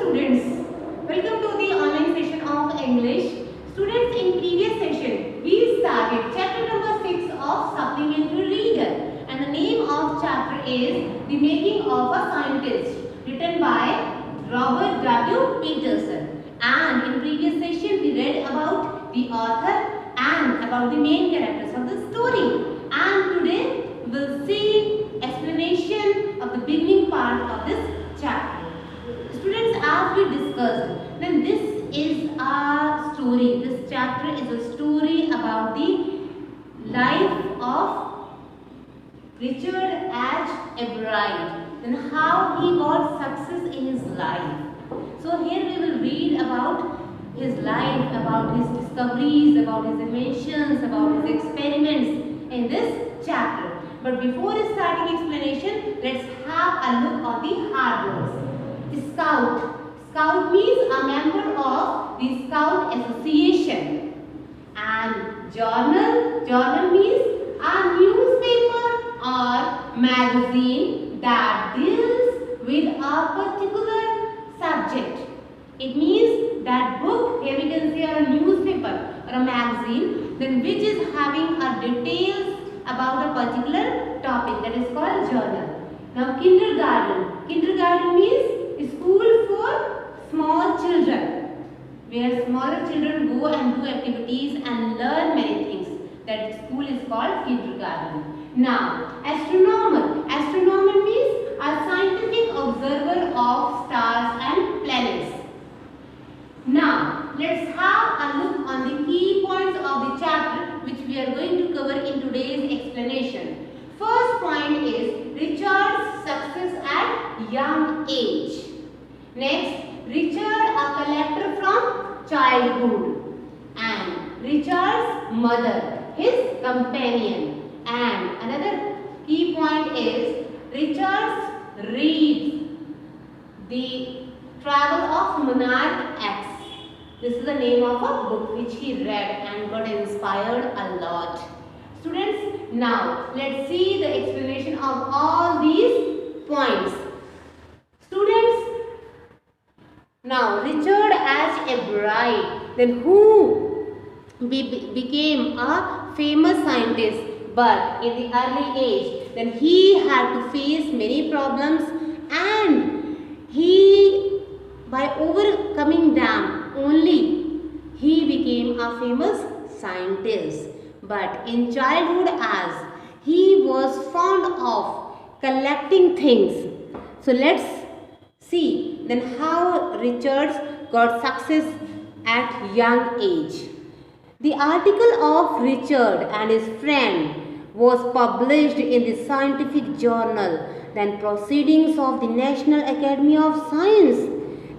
students, welcome to the online session of English. Students, in previous session we started chapter number 6 of Supplementary Reader, and the name of chapter is The Making of a Scientist, written by Robert W. Peterson. And in previous session we read about the author and about the main characters of the story, and today we will see explanation of the beginning part of this chapter. Students, as we discussed, then this is a story. This chapter is a story about the life of Richard H. Ebrard and how he got success in his life. So here we will read about his life, about his discoveries, about his inventions, about his experiments in this chapter. But before starting explanation, let's have a look at the hard words. Scout. Scout means a member of the Scout Association. And journal. Journal means a newspaper or magazine that deals with a particular subject. It means that book, here we can say a newspaper or a magazine, then which is having a details about a particular topic, that is called journal. Now kindergarten. Kindergarten means school for small children, where smaller children go and do activities and learn many things. That school is called kindergarten. Now, astronomer. Astronomer means a scientific observer of stars and planets. Now, let's have a look on the key points of the chapter which we are going to cover in today's explanation. First point is Richard's success at young age. Next, Richard, a collector from childhood, and Richard's mother, his companion. And another key point is Richard's reads The Travel of Monarch X. This is the name of a book which he read and got inspired a lot. Students, now let's see the explanation of all these points. Students, now Richard as a bride, then who became a famous scientist, but in the early age, then he had to face many problems, and he, by overcoming them only, he became a famous scientist. But in childhood, as he was fond of collecting things. So let's see then how Richard got success at young age. The article of Richard and his friend was published in the scientific journal, then Proceedings of the National Academy of Science,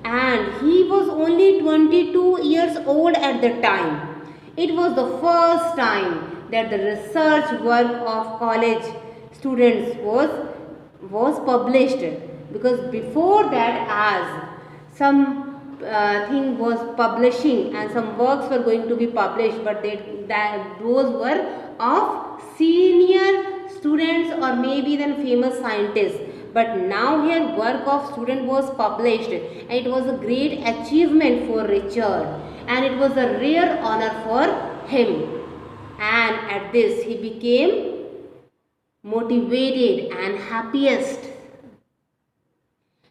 and he was only 22 years old at the time. It was the first time that the research work of college students was published, because before that, as some thing was publishing and some works were going to be published, but those were of senior students or maybe then famous scientists. But now here work of student was published, and it was a great achievement for Richard, and it was a rare honor for him. And at this he became motivated and happiest.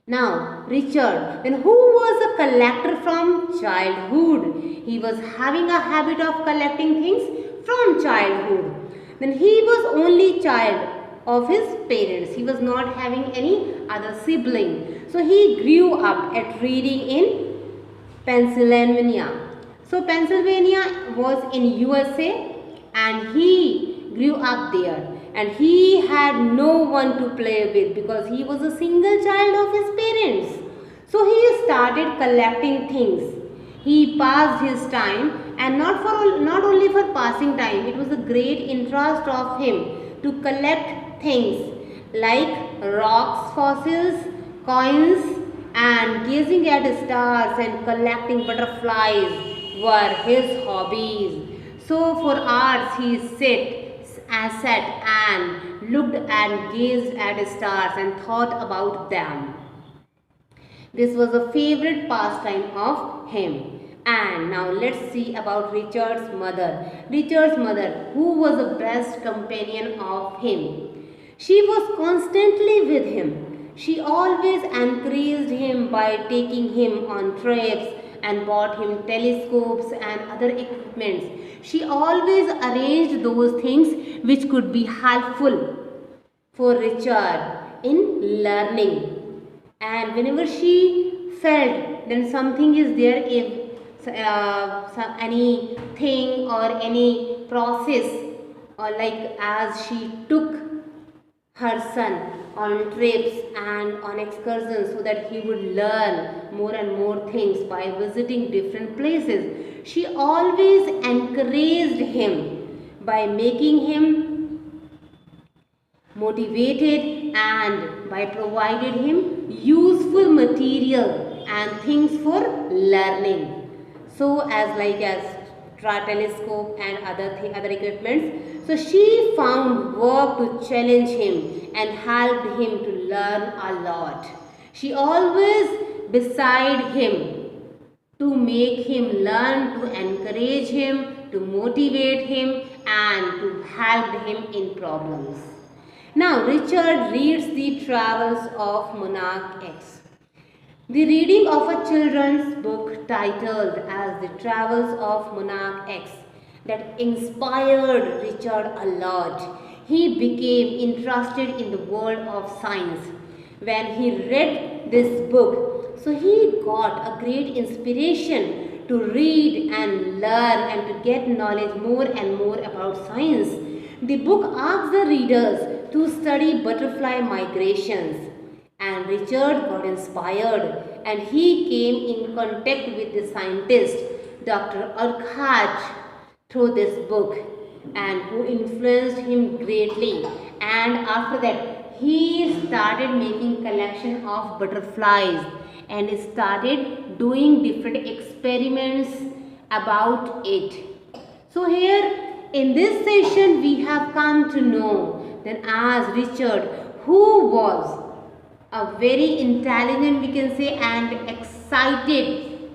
Now, Richard, then who was a collector from childhood? He was having a habit of collecting things from childhood. Then he was only child of his parents. He was not having any other sibling. So he grew up at reading in Pennsylvania. So Pennsylvania was in USA, and he grew up there. And he had no one to play with because he was a single child of his parents. So he started collecting things. He passed his time, and not only for passing time, it was a great interest of him to collect things like rocks, fossils, coins, and gazing at stars and collecting butterflies were his hobbies. So for hours he sat and looked and gazed at stars and thought about them. This was a favorite pastime of him. And now let's see about Richard's mother. Richard's mother, who was the best companion of him. She was constantly with him. She always encouraged him by taking him on trips and bought him telescopes and other equipments. She always arranged those things which could be helpful for Richard in learning. And whenever she felt then something is there, if anything or any process, or like as she took her son on trips and on excursions so that he would learn more and more things by visiting different places, she always encouraged him by making him motivated and by providing him useful material and things for learning. So as telescope and other equipments. So she found work to challenge him and helped him to learn a lot. She always beside him to make him learn, to encourage him, to motivate him and to help him in problems. Now Richard reads the Travels of Monarch X. The reading of a children's book titled as The Travels of Monarch X that inspired Richard a lot. He became interested in the world of science. When he read this book, so he got a great inspiration to read and learn and to get knowledge more and more about science. The book asks the readers to study butterfly migrations. And Richard got inspired and he came in contact with the scientist Dr. Urquhart through this book, and who influenced him greatly. And after that he started making collection of butterflies and started doing different experiments about it. So here in this session we have come to know that as Richard, who was a very intelligent, we can say, and excited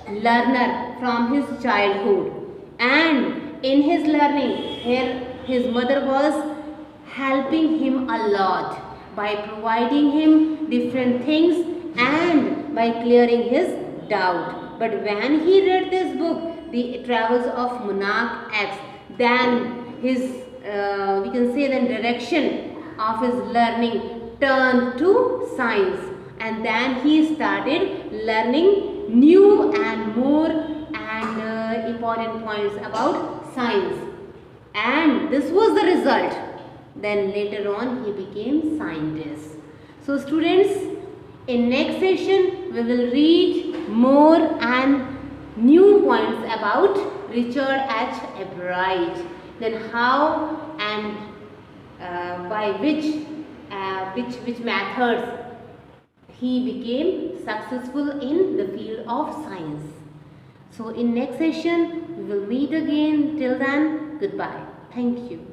learner from his childhood, and in his learning here his mother was helping him a lot by providing him different things and by clearing his doubt. But when he read this book, The Travels of Monarch X, then his we can say the direction of his learning turned to science, and then he started learning new and more and important points about science, and this was the result. Then later on he became scientist. So students, in next session we will read more and new points about Richard H. Arkwright, then how and by which methods he became successful in the field of science. So in next session we will meet again. Till then, goodbye. Thank you.